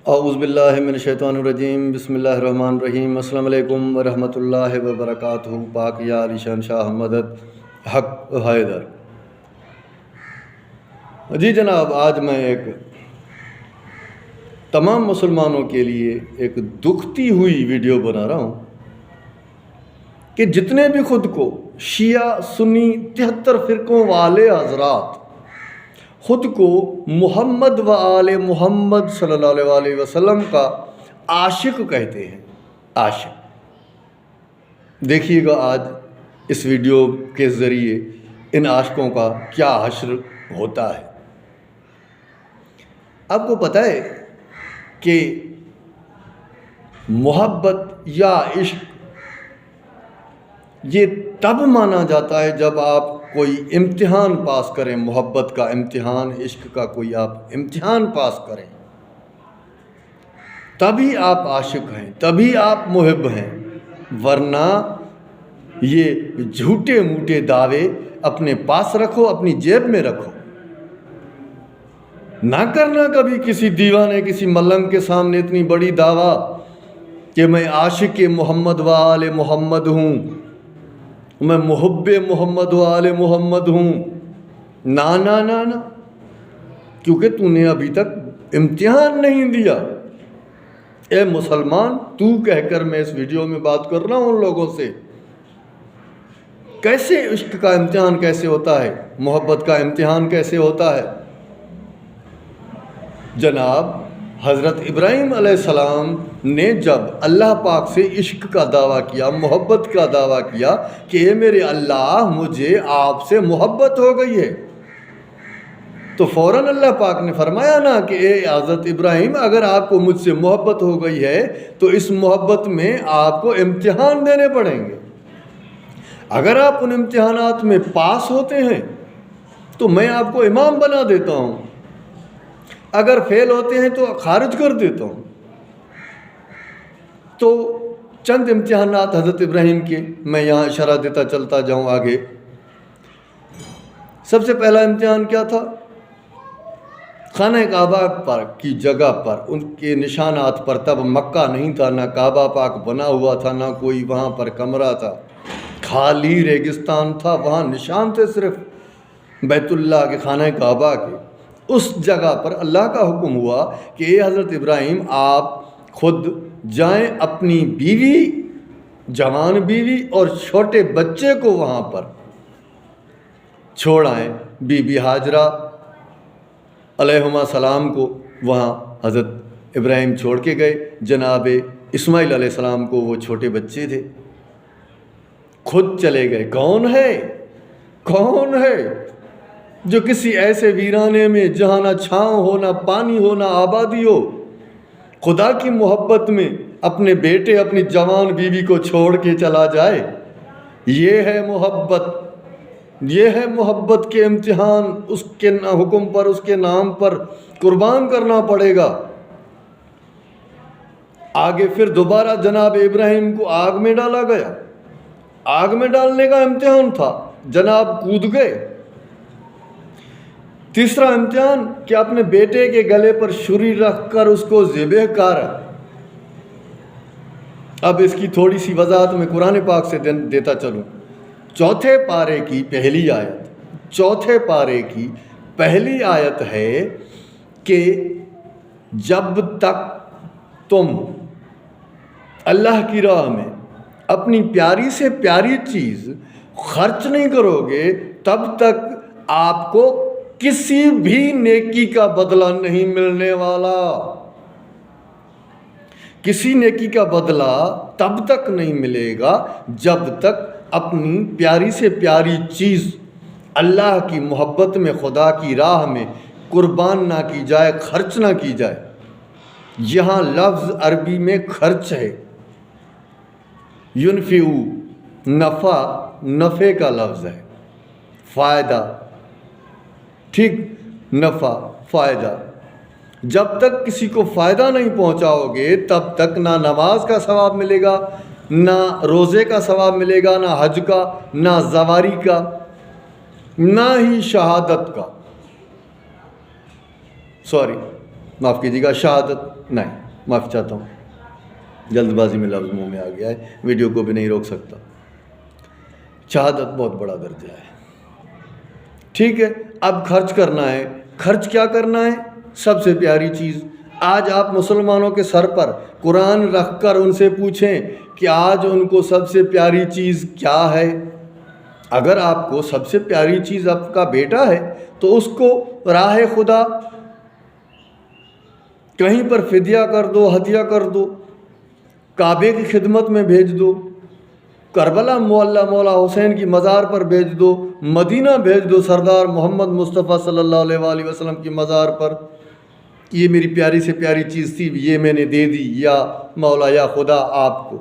اعوذ باللہ من الشیطان الرجیم، بسم اللہ الرحمن الرحیم۔ السلام علیکم ورحمۃ اللہ وبرکاتہ۔ پاک یا علی شان شاہ مدد حق حیدر۔ جی جناب، آج میں ایک تمام مسلمانوں کے لیے ایک دکھتی ہوئی ویڈیو بنا رہا ہوں کہ جتنے بھی خود کو شیعہ سنی 73 فرقوں والے حضرات خود کو محمد و آل محمد صلی اللہ علیہ وسلم کا عاشق کہتے ہیں، عاشق، دیکھیے گا آج اس ویڈیو کے ذریعے ان عاشقوں کا کیا حشر ہوتا ہے۔ آپ کو پتہ ہے کہ محبت یا عشق یہ تب مانا جاتا ہے جب آپ کوئی امتحان پاس کریں، محبت کا امتحان، عشق کا کوئی آپ امتحان پاس کریں، تبھی آپ عاشق ہیں، تبھی آپ محب ہیں، ورنہ یہ جھوٹے موٹے دعوے اپنے پاس رکھو، اپنی جیب میں رکھو، نہ کرنا کبھی کسی دیوانے کسی ملنگ کے سامنے اتنی بڑی دعویٰ کہ میں عاشق محمد و آل محمد ہوں، میں محب محمد و آل محمد ہوں۔ نا نا نا نا، کیونکہ تو نے ابھی تک امتحان نہیں دیا۔ اے مسلمان، تو کہہ کر میں اس ویڈیو میں بات کر رہا ہوں ان لوگوں سے، کیسے عشق کا امتحان کیسے ہوتا ہے، محبت کا امتحان کیسے ہوتا ہے۔ جناب حضرت ابراہیم علیہ السلام نے جب اللہ پاک سے عشق کا دعویٰ کیا، محبت کا دعویٰ کیا کہ اے میرے اللہ، مجھے آپ سے محبت ہو گئی ہے، تو فوراً اللہ پاک نے فرمایا نا کہ اے حضرت ابراہیم، اگر آپ کو مجھ سے محبت ہو گئی ہے تو اس محبت میں آپ کو امتحان دینے پڑیں گے۔ اگر آپ ان امتحانات میں پاس ہوتے ہیں تو میں آپ کو امام بنا دیتا ہوں، اگر فیل ہوتے ہیں تو خارج کر دیتا ہوں۔ تو چند امتحانات حضرت ابراہیم کے میں یہاں اشارہ دیتا چلتا جاؤں آگے۔ سب سے پہلا امتحان کیا تھا؟ خانہ کعبہ پر کی جگہ پر، ان کے نشانات پر، تب مکہ نہیں تھا، نہ کعبہ پاک بنا ہوا تھا، نہ کوئی وہاں پر کمرہ تھا، خالی ریگستان تھا، وہاں نشان تھے صرف بیت اللہ کے، خانہ کعبہ کے۔ اس جگہ پر اللہ کا حکم ہوا کہ اے حضرت ابراہیم، آپ خود جائیں، اپنی بیوی، جوان بیوی اور چھوٹے بچے کو وہاں پر چھوڑ آئیں۔ بی بی ہاجرہ علیہما السلام کو وہاں حضرت ابراہیم چھوڑ کے گئے، جناب اسماعیل علیہ السلام کو وہ چھوٹے بچے تھے، خود چلے گئے۔ کون ہے جو کسی ایسے ویرانے میں جہاں نہ چھاؤں ہو، نہ پانی ہو، نہ آبادی ہو، خدا کی محبت میں اپنے بیٹے، اپنی جوان بیوی کو چھوڑ کے چلا جائے؟ یہ ہے محبت، یہ ہے محبت کے امتحان، اس کے حکم پر، اس کے نام پر قربان کرنا پڑے گا۔ آگے پھر دوبارہ جناب ابراہیم کو آگ میں ڈالا گیا، آگ میں ڈالنے کا امتحان تھا، جناب کود گئے۔ تیسرا امتحان کہ اپنے بیٹے کے گلے پر چھری رکھ کر اس کو ذبح کر۔ اب اس کی تھوڑی سی وضاحت میں قرآن پاک سے دیتا چلوں۔ چوتھے پارے کی پہلی آیت ہے کہ جب تک تم اللہ کی راہ میں اپنی پیاری سے پیاری چیز خرچ نہیں کرو گے، تب تک آپ کو کسی بھی نیکی کا بدلہ نہیں ملنے والا۔ کسی نیکی کا بدلہ تب تک نہیں ملے گا جب تک اپنی پیاری سے پیاری چیز اللہ کی محبت میں، خدا کی راہ میں قربان نہ کی جائے، خرچ نہ کی جائے۔ یہاں لفظ عربی میں خرچ ہے، ینفعو، نفع کا لفظ ہے، فائدہ، ٹھیک، نفع، فائدہ۔ جب تک کسی کو فائدہ نہیں پہنچاؤ گے تب تک نہ نماز کا ثواب ملے گا، نہ روزے کا ثواب ملے گا، نہ حج کا، نہ زواری کا، نہ ہی شہادت کا، معاف کیجیے گا، شہادت نہیں، معافی چاہتا ہوں، جلد بازی میں لفظ منہ میں آ گیا ہے، ویڈیو کو بھی نہیں روک سکتا۔ شہادت بہت بڑا درجہ ہے، ٹھیک ہے۔ اب خرچ کرنا ہے، خرچ کیا کرنا ہے؟ سب سے پیاری چیز۔ آج آپ مسلمانوں کے سر پر قرآن رکھ کر ان سے پوچھیں کہ آج ان کو سب سے پیاری چیز کیا ہے؟ اگر آپ کو سب سے پیاری چیز آپ کا بیٹا ہے تو اس کو راہ خدا کہیں پر فدیہ کر دو، ہدیہ کر دو، کعبے کی خدمت میں بھیج دو، کربلا مولا حسین کی مزار پر بھیج دو، مدینہ بھیج دو سردار محمد مصطفیٰ صلی اللہ علیہ وآلہ وسلم کی مزار پر، یہ میری پیاری سے پیاری چیز تھی، یہ میں نے دے دی، یا مولا یا خدا آپ کو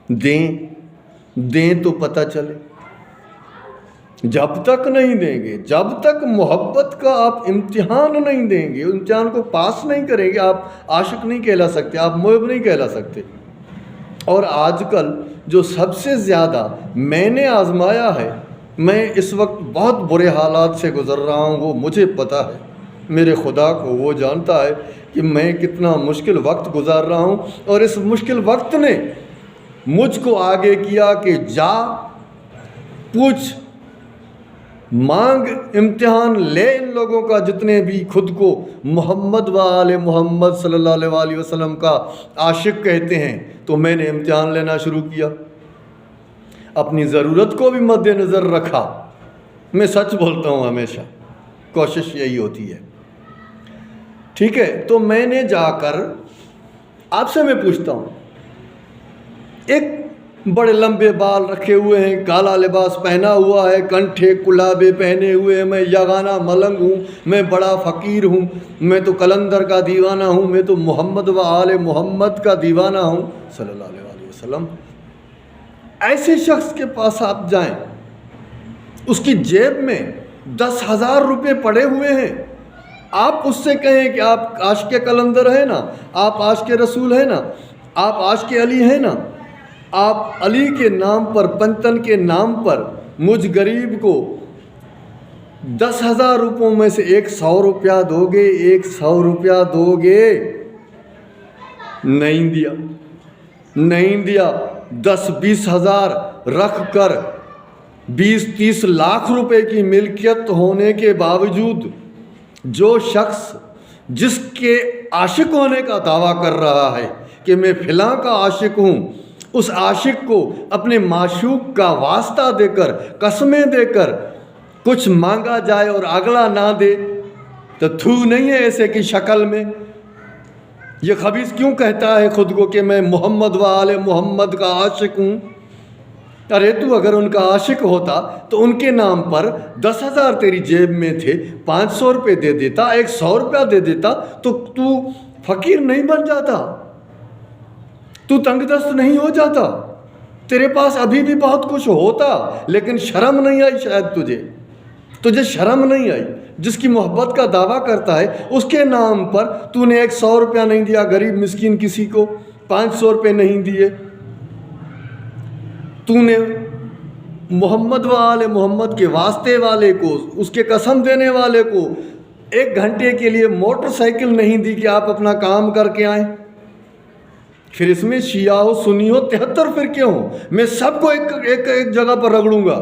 دیں تو پتہ چلے۔ جب تک نہیں دیں گے، جب تک محبت کا آپ امتحان نہیں دیں گے، امتحان کو پاس نہیں کریں گے، آپ عاشق نہیں کہلا سکتے، آپ محب نہیں کہلا سکتے۔ اور آج کل جو سب سے زیادہ میں نے آزمایا ہے، میں اس وقت بہت برے حالات سے گزر رہا ہوں، وہ مجھے پتہ ہے، میرے خدا کو وہ جانتا ہے کہ میں کتنا مشکل وقت گزار رہا ہوں، اور اس مشکل وقت نے مجھ کو آگے کیا کہ جا پوچھ، مانگ، امتحان لے ان لوگوں کا جتنے بھی خود کو محمد و آل محمد صلی اللہ علیہ وآلہ وسلم کا عاشق کہتے ہیں۔ تو میں نے امتحان لینا شروع کیا، اپنی ضرورت کو بھی مد نظر رکھا۔ میں سچ بولتا ہوں، ہمیشہ کوشش یہی ہوتی ہے، ٹھیک ہے۔ تو میں نے جا کر آپ سے میں پوچھتا ہوں، ایک بڑے لمبے بال رکھے ہوئے ہیں، کالا لباس پہنا ہوا ہے، کنٹھے کلابے پہنے ہوئے ہیں، میں یگانہ ملنگ ہوں، میں بڑا فقیر ہوں، میں تو کلندر کا دیوانہ ہوں، میں تو محمد و آل محمد کا دیوانہ ہوں صلی اللہ علیہ وسلم۔ ایسے شخص کے پاس آپ جائیں، اس کی جیب میں 10,000 روپے پڑے ہوئے ہیں، آپ اس سے کہیں کہ آپ عاشق کلندر ہیں نا، آپ عاشق رسول ہیں نا، آپ عاشق علی ہیں نا، آپ علی کے نام پر، پنتن کے نام پر مجھ غریب کو 10,000 روپوں میں سے 100 روپیہ دو گے، 100 روپیہ دو گے؟ نہیں دیا۔ 10-20 ہزار رکھ کر 20-30 لاکھ روپے کی ملکیت ہونے کے باوجود جو شخص جس کے عاشق ہونے کا دعویٰ کر رہا ہے کہ میں فلاں کا عاشق ہوں، اس عاشق کو اپنے معشوق کا واسطہ دے کر، قسمیں دے کر کچھ مانگا جائے اور اگلا نہ دے تو تھو نہیں ہے ایسے کی شکل میں؟ یہ خبیث کیوں کہتا ہے خود کو کہ میں محمد و آل محمد کا عاشق ہوں؟ ارے تو اگر ان کا عاشق ہوتا تو ان کے نام پر 10,000 تیری جیب میں تھے، 500 روپے دے دیتا، 100 روپیہ دے دیتا تو فقیر نہیں بن جاتا، تو تنگ دست نہیں ہو جاتا، تیرے پاس ابھی بھی بہت کچھ ہوتا، لیکن شرم نہیں آئی شاید تجھے شرم نہیں آئی۔ جس کی محبت کا دعویٰ کرتا ہے اس کے نام پر تو نے 100 روپیہ نہیں دیا، غریب مسکین کسی کو 500 روپے نہیں دیے، تو نے محمد و آل محمد کے واسطے والے کو، اس کے قسم دینے والے کو 1 گھنٹے کے لیے موٹر سائیکل نہیں دی کہ آپ اپنا کام کر کے آئیں۔ پھر اس میں شیعہ ہو، سنی ہو، 73 فرقے ہوں، میں سب کو ایک جگہ پر رگڑوں گا،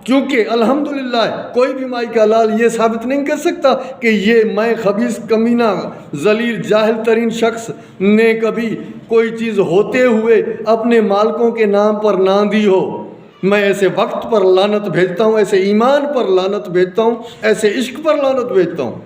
کیونکہ الحمدللہ کوئی بھی مائی کا لال یہ ثابت نہیں کر سکتا کہ یہ میں خبیث کمینہ ذلیل جاہل ترین شخص نے کبھی کوئی چیز ہوتے ہوئے اپنے مالکوں کے نام پر نہ دی ہو۔ میں ایسے وقت پر لعنت بھیجتا ہوں، ایسے ایمان پر لعنت بھیجتا ہوں، ایسے عشق پر لعنت بھیجتا ہوں۔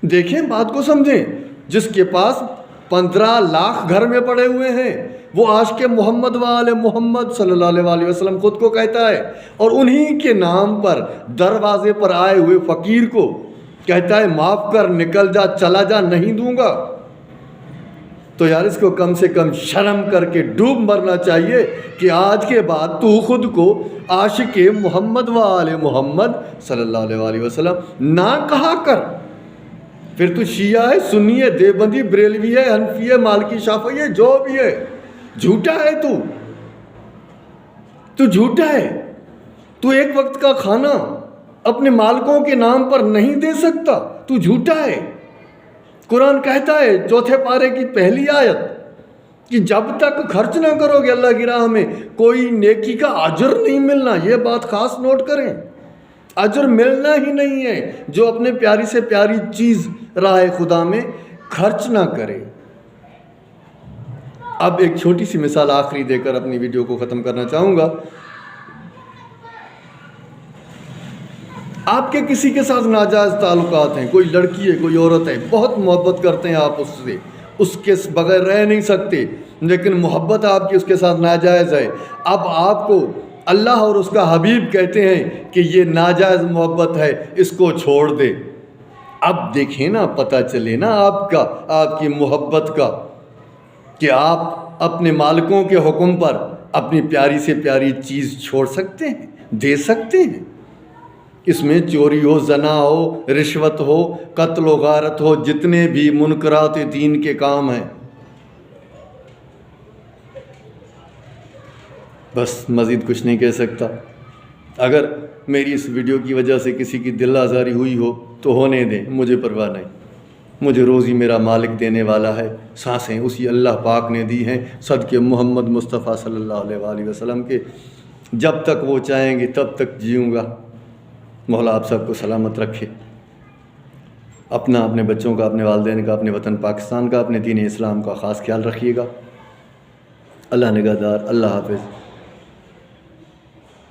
دیکھیں، بات کو سمجھیں، جس کے پاس 15 لاکھ گھر میں پڑے ہوئے ہیں، وہ عاشق محمد و آل محمد صلی اللہ علیہ وآلہ وسلم خود کو کہتا ہے، اور انہی کے نام پر دروازے پر آئے ہوئے فقیر کو کہتا ہے معاف کر، نکل جا، چلا جا، نہیں دوں گا۔ تو یار اس کو کم سے کم شرم کر کے ڈوب مرنا چاہیے کہ آج کے بعد تو خود کو عاشق محمد و آل محمد صلی اللہ علیہ وآلہ وسلم نہ کہا کر۔ پھر تو شیعہ ہے، سنی ہے، دیوبندی، بریلوی ہے، حنفی ہے، مالکی، شافعی ہے، جو بھی ہے، جھوٹا ہے تو جھوٹا ہے۔ تو ایک وقت کا کھانا اپنے مالکوں کے نام پر نہیں دے سکتا، تو جھوٹا ہے۔ قرآن کہتا ہے 4 پارے کی پہلی آیت کہ جب تک خرچ نہ کرو گے اللہ کی راہ میں کوئی نیکی کا اجر نہیں ملنا۔ یہ بات خاص نوٹ کریں، اجر ملنا ہی نہیں ہے جو اپنے پیاری سے پیاری چیز راہ خدا میں خرچ نہ کرے۔ اب ایک چھوٹی سی مثال آخری دے کر اپنی ویڈیو کو ختم کرنا چاہوں گا۔ آپ کے کسی کے ساتھ ناجائز تعلقات ہیں، کوئی لڑکی ہے، کوئی عورت ہے، بہت محبت کرتے ہیں آپ اس سے، اس کے بغیر رہ نہیں سکتے، لیکن محبت آپ کی اس کے ساتھ ناجائز ہے۔ اب آپ کو اللہ اور اس کا حبیب کہتے ہیں کہ یہ ناجائز محبت ہے، اس کو چھوڑ دے۔ اب دیکھیں نا، پتہ چلے نا آپ کی محبت کا کہ آپ اپنے مالکوں کے حکم پر اپنی پیاری سے پیاری چیز چھوڑ سکتے ہیں، دے سکتے ہیں۔ اس میں چوری ہو، زنا ہو، رشوت ہو، قتل و غارت ہو، جتنے بھی منکرات دین کے کام ہیں۔ بس مزید کچھ نہیں کہہ سکتا۔ اگر میری اس ویڈیو کی وجہ سے کسی کی دل آزاری ہوئی ہو تو ہونے دیں، مجھے پرواہ نہیں۔ مجھے روزی میرا مالک دینے والا ہے، سانسیں اسی اللہ پاک نے دی ہیں صدقے محمد مصطفیٰ صلی اللہ علیہ وآلہ وسلم کے۔ جب تک وہ چاہیں گے تب تک جیوں گا۔ مولا آپ سب کو سلامت رکھے، اپنا، اپنے بچوں کا، اپنے والدین کا، اپنے وطن پاکستان کا، اپنے دین اسلام کا خاص خیال رکھیے گا۔ اللہ نگہدار، اللہ حافظ۔